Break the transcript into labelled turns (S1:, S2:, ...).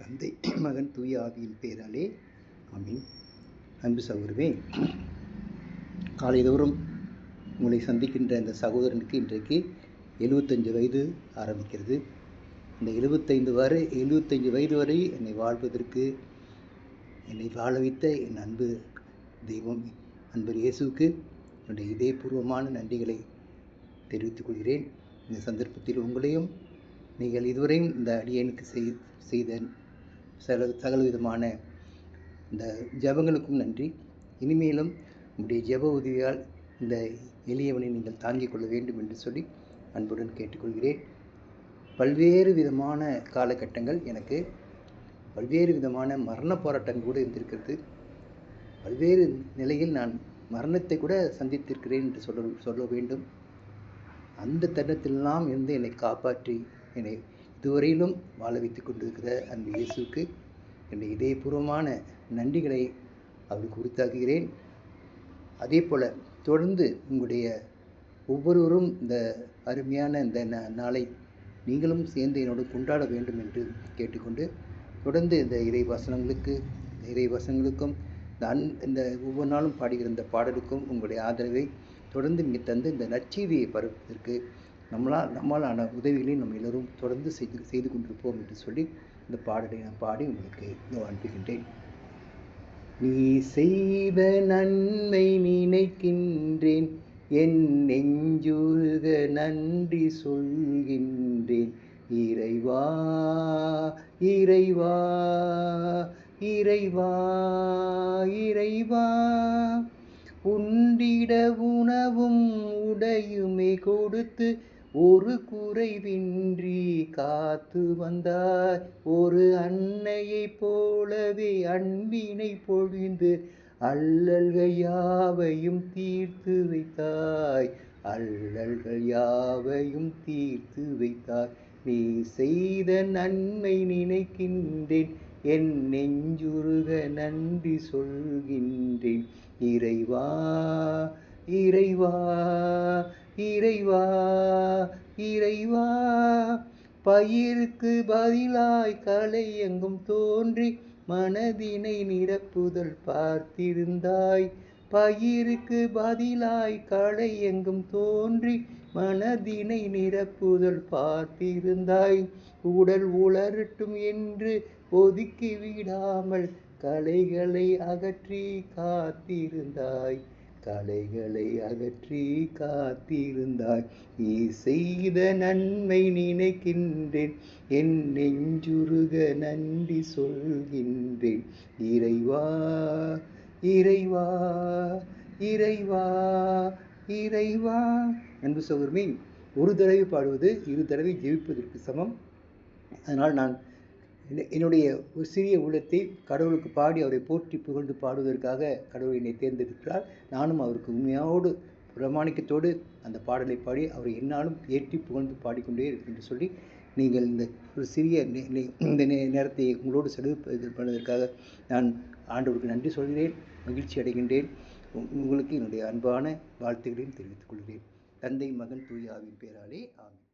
S1: தந்தை மகன் தூய ஆவியின் பெயராலே ஆமீன். அன்பு சகோதரமே, காலைதோறும் உங்களை சந்திக்கின்ற அந்த சகோதரனுக்கு இன்றைக்கு 75 வயது ஆரம்பிக்கிறது. இந்த 75 வயது வரை என்னை வாழ்வதற்கு என்னை வாழ வைத்த என் அன்பு தெய்வம் அன்பர் இயேசுவுக்கு என்னுடைய இதயபூர்வமான நன்றிகளை தெரிவித்துக் கொள்கிறேன். இந்த சந்தர்ப்பத்தில் உங்களையும் நீங்கள் இதுவரையும் இந்த அடியனுக்கு செய்த சகல விதமான இந்த ஜெபங்களுக்கும் நன்றி. இனிமேலும் உங்களுடைய ஜெப உதவியால் இந்த எளியவனை நீங்கள் தாங்கிக் கொள்ள வேண்டும் என்று சொல்லி அன்புடன் கேட்டுக்கொள்கிறேன். பல்வேறு விதமான காலகட்டங்கள் எனக்கு பல்வேறு விதமான மரண போராட்டங்கள் கூட இருந்திருக்கிறது. பல்வேறு நிலையில் நான் மரணத்தை கூட சந்தித்திருக்கிறேன் என்று சொல்ல வேண்டும். அந்த தருணத்திலெல்லாம் இருந்து என்னை காப்பாற்றி என்னை இதுவரையிலும் வாழ வைத்துக் கொண்டிருக்கிற அந்த இயேசுக்கு என்னுடைய இதயபூர்வமான நன்றிகளை அவருக்கு உரித்தாக்குகிறேன். அதே போல் தொடர்ந்து உங்களுடைய ஒவ்வொருவரும் இந்த அருமையான இந்த நாளை நீங்களும் சேர்ந்து என்னோடு கொண்டாட வேண்டும் என்று கேட்டுக்கொண்டு, தொடர்ந்து இந்த இறைவசனங்களுக்கும் இந்த ஒவ்வொரு நாளும் பாடுகிற இந்த பாடலுக்கும் உங்களுடைய ஆதரவை தொடர்ந்து நீங்கள் தந்து இந்த நற்செய்தியை பரப்புவதற்கு நம்மளான உதவிகளை நம்ம எல்லோரும் தொடர்ந்து செய்து கொண்டிருப்போம் என்று சொல்லி இந்த பாடலை நான் பாடி உங்களுக்கு அனுப்புகின்றேன். நீ செய்த நன்மை நினைக்கின்றேன், என் நெஞ்சுருக நன்றி சொல்கின்றேன். இறைவா இறைவா இறைவா இறைவா, உண்டிட உணவும் உடையுமே கொடுத்து ஒரு குறைவின்றி காத்து வந்தாய். ஒரு அன்னையைப் போலவே அன்பினை பொழிந்து அல்லல்கள் யாவையும் தீர்த்து வைத்தாய். அல்லல்கள் யாவையும் தீர்த்து வைத்தாய். நீ செய்த நன்மை நினைக்கின்றேன், என் நெஞ்சுருக நன்றி சொல்கின்றேன். இறைவா இறைவா இறைவா இறைவா, பயிருக்கு பதிலாய் களை எங்கும் தோன்றி மனதினை நிரப்புதல் பார்த்திருந்தாய். பயிருக்கு பதிலாய் களை எங்கும் தோன்றி மனதினை நிரப்புதல் பார்த்திருந்தாய். உடல் உளரட்டும் என்று ஒதுக்கி விடாமல் களைகளை அகற்றி காத்திருந்தாய். களைகளை அகற்றி காத்திருந்தாய். நீ செய்த நன்மை நினைக்கின்றேன், என் நெஞ்சுருக நன்றி சொல்கின்றேன். இறைவா இறைவா இறைவா இறைவா. அன்பு சகோதரமே, ஒரு தடவை பாடுவது 2 தடவை ஜெபிப்பதற்கு சமம். அதனால் நான் என்னுடைய ஒரு சிறிய உள்ளத்தை கடவுளுக்கு பாடி அவரை போற்றி புகழ்ந்து பாடுவதற்காக கடவுள் என்னை தேர்ந்தெடுக்கிறார். நானும் அவருக்கு உண்மையோடு பிரமாணிக்கத்தோடு அந்த பாடலை பாடி அவரை என்னாலும் ஏற்றி புகழ்ந்து பாடிக்கொண்டே இருக்கு என்று சொல்லி, நீங்கள் இந்த ஒரு சிறிய இந்த நேரத்தை உங்களோடு செலவு பண்ணுவதற்காக நான் ஆண்டவருக்கு நன்றி சொல்கிறேன், மகிழ்ச்சி அடைகின்றேன். உங்களுக்கு என்னுடைய அன்பான வாழ்த்துக்களையும் தெரிவித்துக் கொள்கிறேன். தந்தை மகன் தூய ஆவியின் பெயராலே ஆமென்.